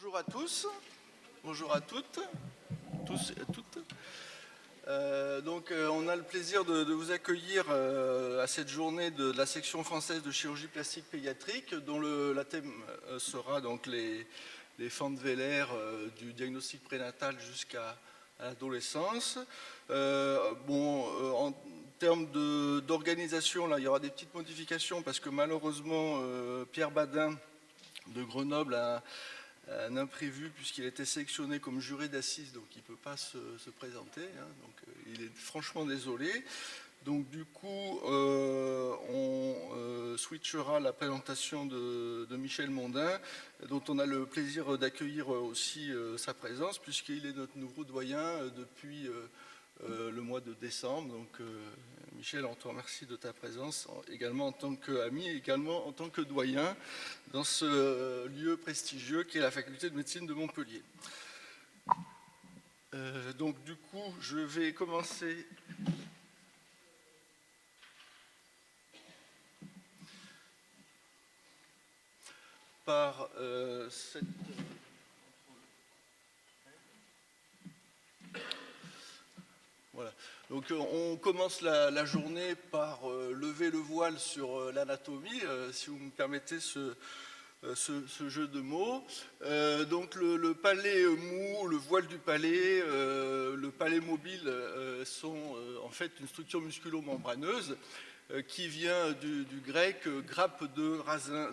Bonjour à tous, bonjour à toutes, tous et à toutes. On a le plaisir de vous accueillir à cette journée de la section française de chirurgie plastique pédiatrique, dont la thème sera donc les fentes vélaires du diagnostic prénatal jusqu'à l'adolescence. En termes d'organisation, là, il y aura des petites modifications parce que malheureusement, Pierre Badin de Grenoble a un imprévu puisqu'il a été sélectionné comme juré d'assises, donc il ne peut pas se présenter, hein, donc il est franchement désolé. Donc du coup, on switchera la présentation de Michel Mondin, dont on a le plaisir d'accueillir aussi sa présence, puisqu'il est notre nouveau doyen depuis le mois de décembre. Donc Michel, on te remercie de ta présence, également en tant qu'ami, également en tant que doyen dans ce lieu prestigieux qui est la faculté de médecine de Montpellier. Donc du coup, je vais commencer par cette... Voilà. Donc on commence la journée par lever le voile sur l'anatomie, si vous me permettez ce jeu de mots. Donc le palais mou, le voile du palais, le palais mobile sont en fait une structure musculo-membraneuse qui vient du grec grappe de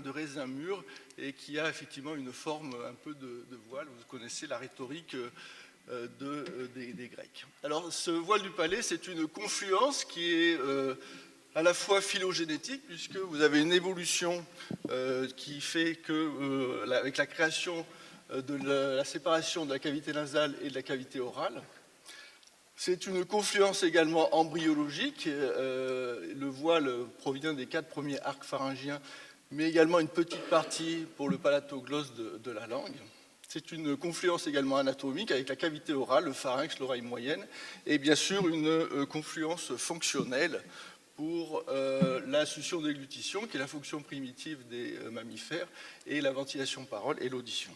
raisin mûr et qui a effectivement une forme un peu de voile. Vous connaissez la rhétorique des Grecs. Alors ce voile du palais, c'est une confluence qui est à la fois phylogénétique, puisque vous avez une évolution qui fait que, avec la création de la séparation de la cavité nasale et de la cavité orale, c'est une confluence également embryologique. Le voile provient des 4 premiers arcs pharyngiens, mais également une petite partie pour le palatoglosse de la langue. C'est une confluence également anatomique avec la cavité orale, le pharynx, l'oreille moyenne, et bien sûr une confluence fonctionnelle pour la succion déglutition, qui est la fonction primitive des mammifères, et la ventilation parole et l'audition.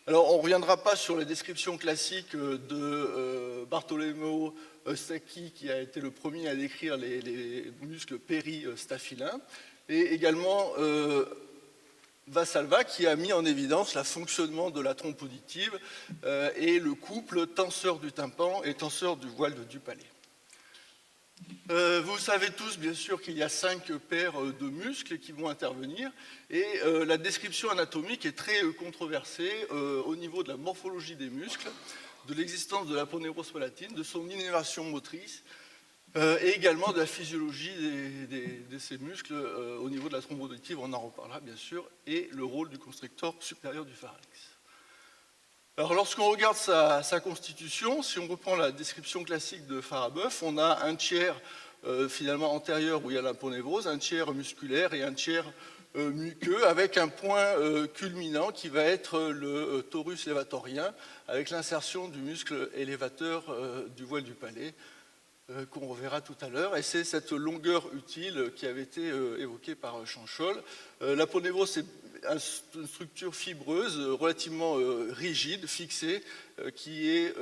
Alors, on ne reviendra pas sur les descriptions classiques de Bartolomeo Sacchi, qui a été le premier à décrire les muscles péristaphylins, et également Vassalva, qui a mis en évidence le fonctionnement de la trompe auditive et le couple tenseur du tympan et tenseur du voile du palais. Vous savez tous, bien sûr, qu'il y a 5 paires de muscles qui vont intervenir et la description anatomique est très controversée au niveau de la morphologie des muscles, de l'existence de l'aponeurose palatine, de son innervation motrice et également de la physiologie de ces muscles au niveau de la trompe auditive, on en reparlera bien sûr, et le rôle du constricteur supérieur du pharynx. Alors lorsqu'on regarde sa constitution, si on reprend la description classique de Farabeuf, on a un tiers finalement antérieur où il y a l'aponévrose, un tiers musculaire et un tiers muqueux, avec un point culminant qui va être le torus lévatorien, avec l'insertion du muscle élévateur du voile du palais, qu'on reverra tout à l'heure, et c'est cette longueur utile qui avait été évoquée par Chanchol. L'aponévrose, c'est une structure fibreuse, relativement rigide, fixée, qui est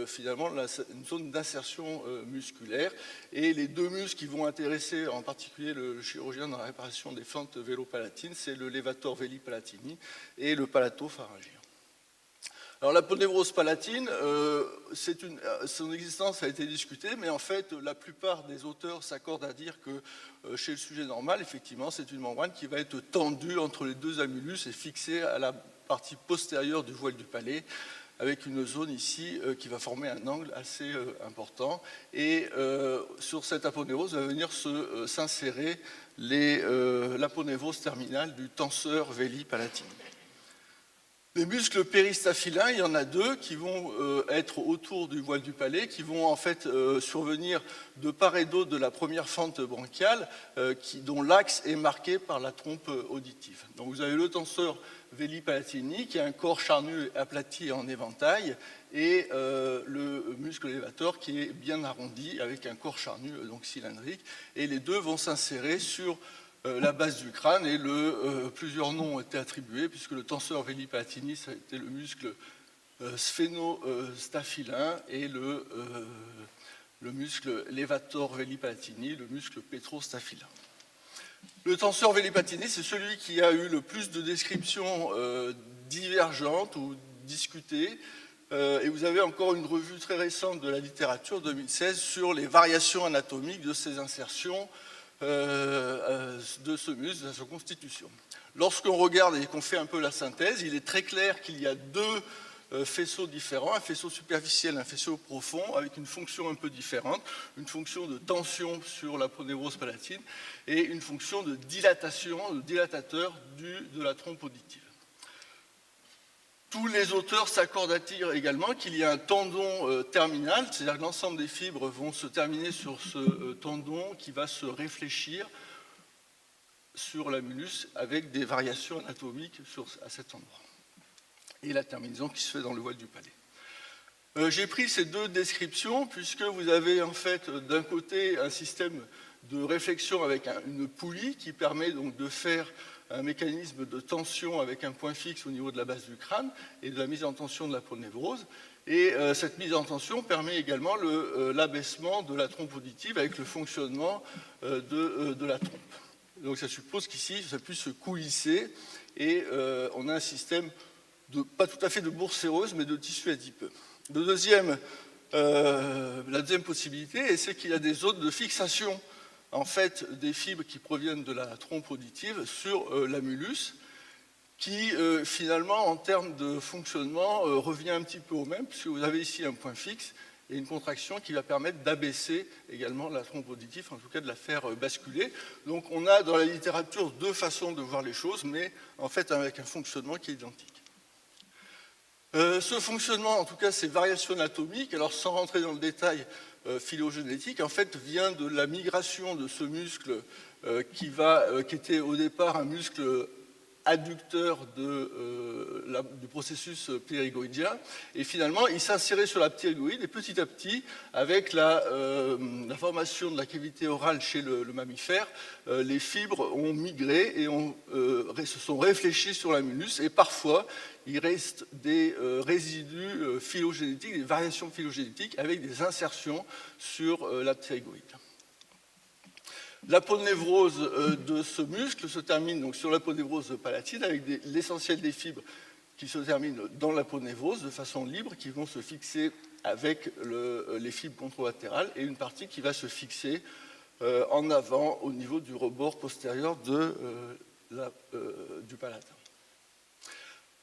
finalement une zone d'insertion musculaire. Et les 2 muscles qui vont intéresser en particulier le chirurgien dans la réparation des fentes vélopalatines, c'est le levator veli palatini et le palatopharyngien. Alors l'aponévrose palatine, son existence a été discutée, mais en fait la plupart des auteurs s'accordent à dire que chez le sujet normal, effectivement, c'est une membrane qui va être tendue entre les 2 amylus et fixée à la partie postérieure du voile du palais, avec une zone ici qui va former un angle assez important. Et sur cette aponévrose va venir s'insérer l'aponévrose terminale du tenseur veli palatine. Les muscles péristaphylins, il y en a 2 qui vont être autour du voile du palais, qui vont en fait survenir de part et d'autre de la première fente bronchiale, dont l'axe est marqué par la trompe auditive. Donc vous avez le tenseur veli palatini qui a un corps charnu aplati en éventail et le muscle élévateur qui est bien arrondi avec un corps charnu donc cylindrique. Et les 2 vont s'insérer sur la base du crâne, et plusieurs noms ont été attribués, puisque le tenseur Veli Palatini, ça a été le muscle sphénostaphylin, et le muscle levator Veli Palatini, le muscle pétrostaphylin. Le tenseur Veli Palatini, c'est celui qui a eu le plus de descriptions divergentes ou discutées, et vous avez encore une revue très récente de la littérature, 2016, sur les variations anatomiques de ces insertions de ce muscle, de sa constitution. Lorsqu'on regarde et qu'on fait un peu la synthèse, il est très clair qu'il y a deux faisceaux différents, un faisceau superficiel, un faisceau profond, avec une fonction un peu différente, une fonction de tension sur la pronévrose palatine et une fonction de dilatation, de dilatateur de la trompe auditive. Tous les auteurs s'accordent à dire également qu'il y a un tendon terminal, c'est-à-dire que l'ensemble des fibres vont se terminer sur ce tendon qui va se réfléchir sur l'amulus avec des variations anatomiques à cet endroit. Et la terminaison qui se fait dans le voile du palais. J'ai pris ces deux descriptions puisque vous avez en fait d'un côté un système de réflexion avec une poulie qui permet donc de faire un mécanisme de tension avec un point fixe au niveau de la base du crâne et de la mise en tension de la pronévrose. Et cette mise en tension permet également l'abaissement de la trompe auditive avec le fonctionnement de la trompe. Donc ça suppose qu'ici, ça puisse se coulisser et on a un système pas tout à fait de bourse séreuse, mais de tissu adipeux. La deuxième possibilité, c'est qu'il y a des zones de fixation en fait, des fibres qui proviennent de la trompe auditive sur l'amulus, qui finalement, en termes de fonctionnement, revient un petit peu au même, puisque vous avez ici un point fixe et une contraction qui va permettre d'abaisser également la trompe auditive, en tout cas de la faire basculer. Donc on a dans la littérature deux façons de voir les choses, mais en fait avec un fonctionnement qui est identique. Ce fonctionnement, en tout cas ces variations anatomiques, alors sans rentrer dans le détail phylogénétique, en fait vient de la migration de ce muscle qui était au départ un muscle adducteur du processus ptérygoïdien, et finalement il s'insérait sur la ptérygoïde, et petit à petit, avec la formation de la cavité orale chez le mammifère, les fibres ont migré et se sont réfléchies sur l'amulus, et parfois il reste des résidus phylogénétiques, des variations phylogénétiques avec des insertions sur la ptérygoïde. L'aponévrose de ce muscle se termine donc sur l'aponévrose palatine avec l'essentiel des fibres qui se terminent dans l'aponévrose de façon libre, qui vont se fixer avec les fibres contralatérales, et une partie qui va se fixer en avant au niveau du rebord postérieur du palatin.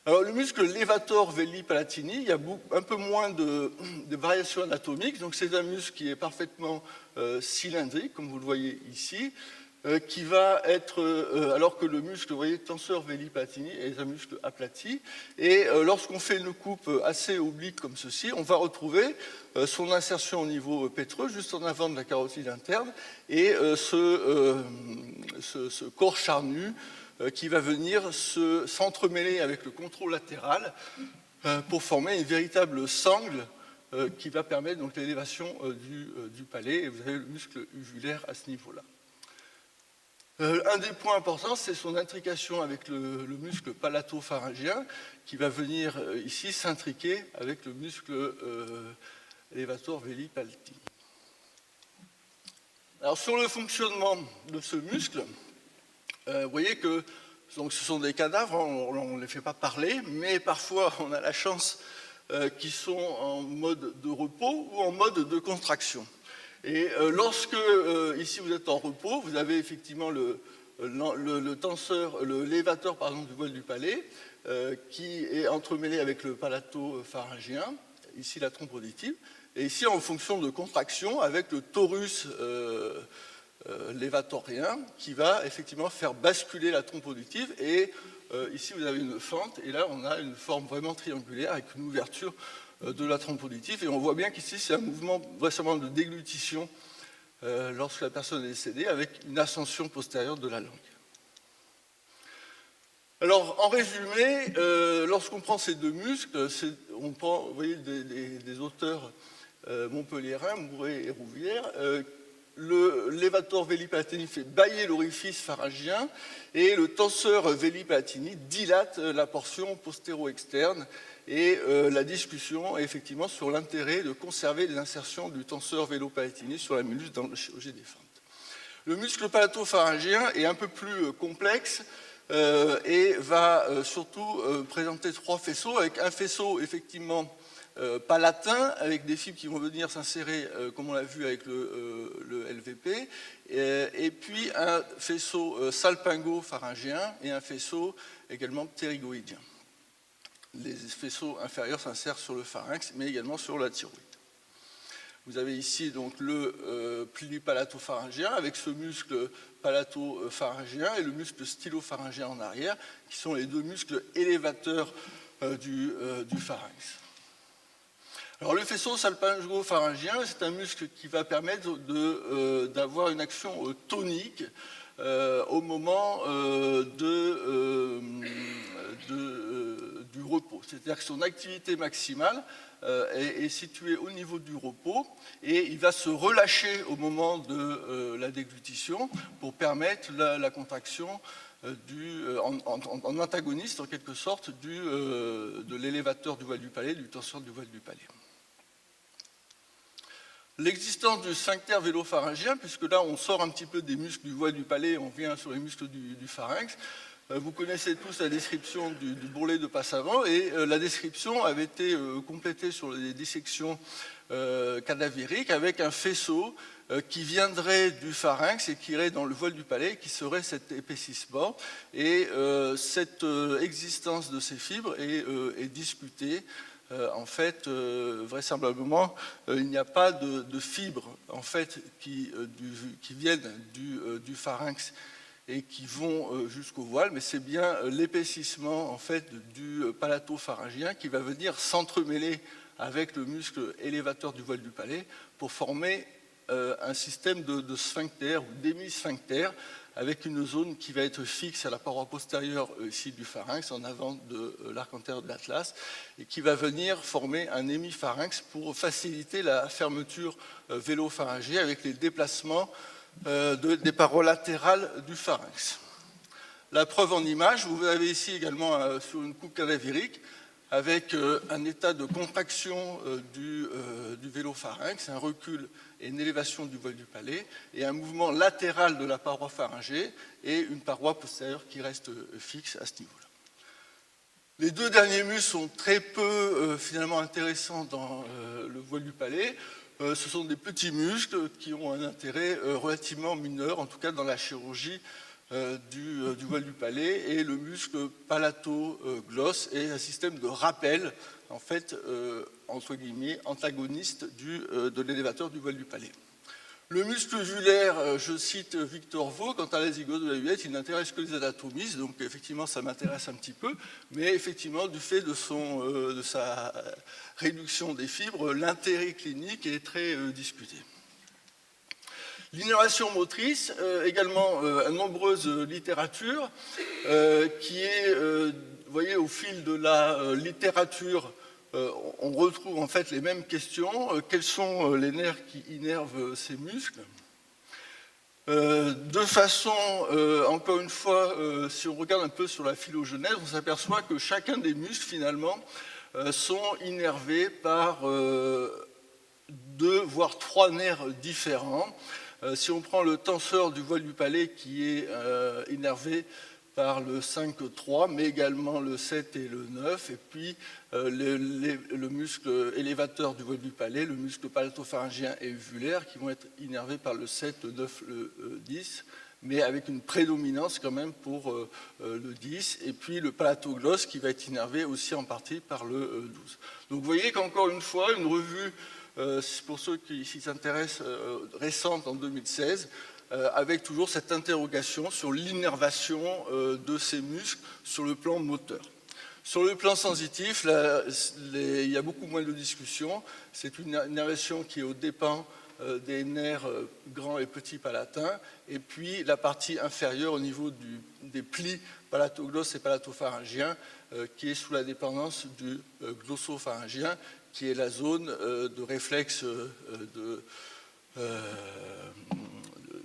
Alors, le muscle levator Veli Palatini, il y a un peu moins de variations anatomiques. Donc, c'est un muscle qui est parfaitement cylindrique, comme vous le voyez ici, qui va être, alors que le muscle, vous voyez, tenseur Veli Palatini est un muscle aplati. Et lorsqu'on fait une coupe assez oblique comme ceci, on va retrouver son insertion au niveau pétreux, juste en avant de la carotide interne, et ce corps charnu qui va venir s'entremêler avec le contrôle latéral pour former une véritable sangle qui va permettre donc l'élévation du palais, et vous avez le muscle uvulaire à ce niveau-là. Un des points importants, c'est son intrication avec le muscle palatopharyngien qui va venir ici s'intriquer avec le muscle levator Veli Palatini. Alors sur le fonctionnement de ce muscle, vous voyez que donc, ce sont des cadavres, on ne les fait pas parler, mais parfois on a la chance qu'ils sont en mode de repos ou en mode de contraction. Et lorsque, ici vous êtes en repos, vous avez effectivement le lévateur du voile du palais qui est entremêlé avec le palatopharyngien, ici la trompe auditive, et ici en fonction de contraction avec le torus lévatorien qui va effectivement faire basculer la trompe auditive, et ici vous avez une fente, et là on a une forme vraiment triangulaire avec une ouverture de la trompe auditive, et on voit bien qu'ici c'est un mouvement vraisemblablement de déglutition lorsque la personne est décédée, avec une ascension postérieure de la langue. Alors en résumé, lorsqu'on prend ces deux muscles, on prend, vous voyez, des auteurs montpelliérains, Mouret et Rouvière, le levator veli palatini fait bâiller l'orifice pharyngien et le tenseur veli palatini dilate la portion postéro-externe. Et la discussion est effectivement sur l'intérêt de conserver les insertions du tenseur vélo-palatini sur la mélustre dans la chirurgie des fentes. Le muscle palatopharyngien est un peu plus complexe et va surtout présenter 3 faisceaux, avec un faisceau effectivement palatin, avec des fibres qui vont venir s'insérer, comme on l'a vu avec le LVP, et puis un faisceau salpingo-pharyngien et un faisceau également ptérygoïdien. Les faisceaux inférieurs s'insèrent sur le pharynx, mais également sur la thyroïde. Vous avez ici donc le pli palatopharyngien avec ce muscle palatopharyngien et le muscle stylopharyngien en arrière, qui sont les 2 muscles élévateurs du pharynx. Alors le faisceau salpingo-pharyngien, c'est un muscle qui va permettre d'avoir une action tonique au moment du repos. C'est-à-dire que son activité maximale est située au niveau du repos et il va se relâcher au moment de la déglutition pour permettre la contraction en antagoniste en quelque sorte de l'élévateur du voile du palais, du tenseur du voile du palais. L'existence du sphincter vélopharyngien, puisque là on sort un petit peu des muscles du voile du palais, on vient sur les muscles du pharynx. Vous connaissez tous la description du bourrelet de Passavant et la description avait été complétée sur les dissections cadavériques avec un faisceau qui viendrait du pharynx et qui irait dans le voile du palais, qui serait cet épaississement. Et cette existence de ces fibres est discutée. En fait, vraisemblablement, il n'y a pas de fibres en fait, qui viennent du pharynx et qui vont jusqu'au voile, mais c'est bien l'épaississement en fait, du palatopharyngien qui va venir s'entremêler avec le muscle élévateur du voile du palais pour former un système de sphincter ou d'hémisphincter avec une zone qui va être fixe à la paroi postérieure ici du pharynx, en avant de l'arc antérieur de l'atlas, et qui va venir former un hémipharynx pour faciliter la fermeture vélopharyngienne avec les déplacements des parois latérales du pharynx. La preuve en image, vous avez ici également sur une coupe cadavérique avec un état de contraction du vélopharynx, un recul et une élévation du voile du palais, et un mouvement latéral de la paroi pharyngée et une paroi postérieure qui reste fixe à ce niveau-là. Les 2 derniers muscles sont très peu finalement intéressants dans le voile du palais. Ce sont des petits muscles qui ont un intérêt relativement mineur, en tout cas dans la chirurgie du voile du palais, et le muscle palatoglosse est un système de rappel, en fait, entre guillemets, antagoniste de l'élévateur du voile du palais. Le muscle uvulaire, je cite Victor Vaux, quant à la zygose de la Huette, il n'intéresse que les anatomistes, donc effectivement ça m'intéresse un petit peu, mais effectivement du fait de sa réduction des fibres, l'intérêt clinique est très discuté. L'innervation motrice, également nombreuse littérature, qui est, vous voyez, au fil de la littérature, on retrouve en fait les mêmes questions. Quels sont les nerfs qui innervent ces muscles? De façon, encore une fois, si on regarde un peu sur la phylogenèse, on s'aperçoit que chacun des muscles, finalement, sont innervés par 2, voire 3 nerfs différents. Si on prend le tenseur du voile du palais qui est innervé par le 5-3, mais également le 7 et le 9, et puis le muscle élévateur du voile du palais, le muscle palatopharyngien et uvulaire qui vont être innervés par le 7, le 9, le 10, mais avec une prédominance quand même pour le 10, et puis le palatoglosse qui va être innervé aussi en partie par le 12. Donc vous voyez qu'encore une fois, une revue, pour ceux qui s'y intéressent, récente en 2016, avec toujours cette interrogation sur l'innervation de ces muscles sur le plan moteur. Sur le plan sensitif, il y a beaucoup moins de discussions. C'est une innervation qui est aux dépens des nerfs grands et petits palatins, et puis la partie inférieure au niveau des plis palatoglosse et palatopharyngien, qui est sous la dépendance du glossopharyngien, qui est la zone de réflexe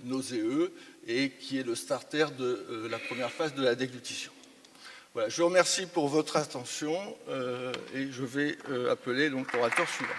nauséeux et qui est le starter de la première phase de la déglutition. Voilà, je vous remercie pour votre attention et je vais appeler donc l'orateur suivant.